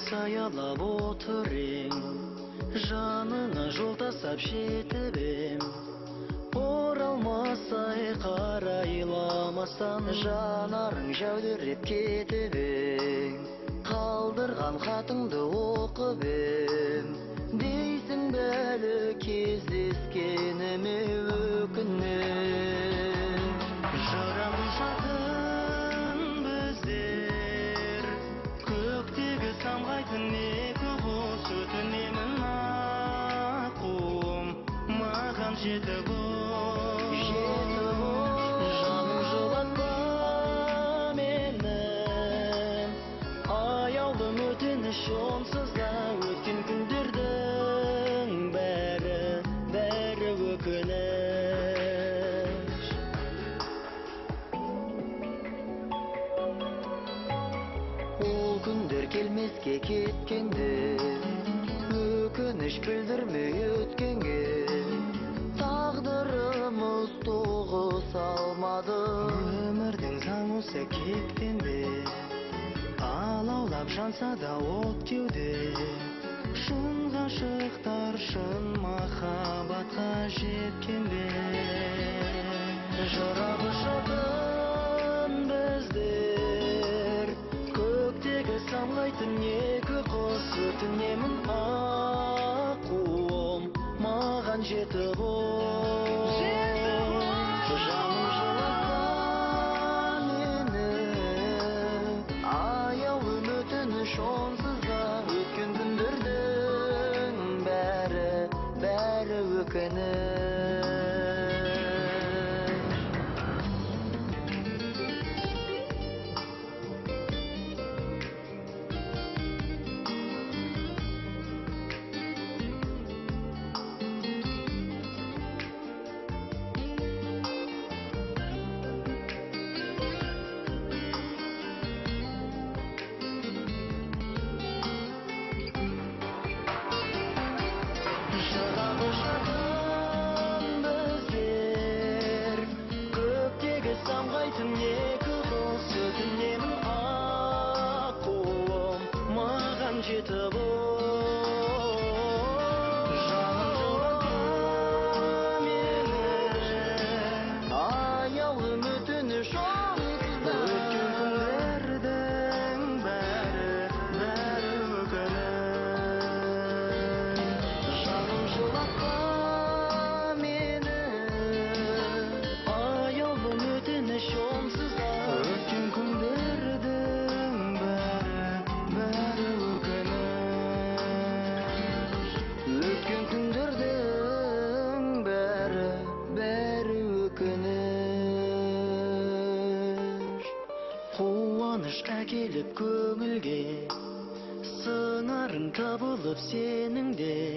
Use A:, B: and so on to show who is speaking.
A: саялап отыр ең, жаныңа жол тастап жетіп ем. Оралмасай қарайламастан, жанарың жәудіреп кетіп ең. Қалдырған хатыңды оқып ем, дейсің бәлі кездескеніме өкінем. Жырым жақын біздер, көктегі самғайтын екі құс, өтінемін аққуым, маған жетіп ол. Жаным жылатпа мені, аяулым өтініш онсыз да, өткен күндердің бәрі өкініш. Ол күндер келмеске кеткенде, өкініш білдірмей өткенге, тағдырымыз тоғыса алмады. Өмірдің заңы осы кеткенде, алаулап жанса да от кеуде, шын ғашықтар шын махаббатқа жеткенде. Жырағы жақын біздер, көктегі самғайтын екі құс, өтінемін аққуым, маған жетіп ол. Жаным жылатпа мені, аяулым өтініш онсыз да, өткен күндердің бәрі өкініш. Жырағы жақын біздер, көктегі самғайтын екі құс, өтінемін аққуым, маған жетіп ол. Жаным жылатпа мені, аяулым өтініш онсыз да, өткен күндердің бәрі өкініш. Жаным жылатпа мені, аяулым өтініш онсыз да, өткен күндердің бәрі өкініш. Өткен күндердің бәрі өкініш. Қуаныш әкеліп көңілге, сыңарың табылып сенің де,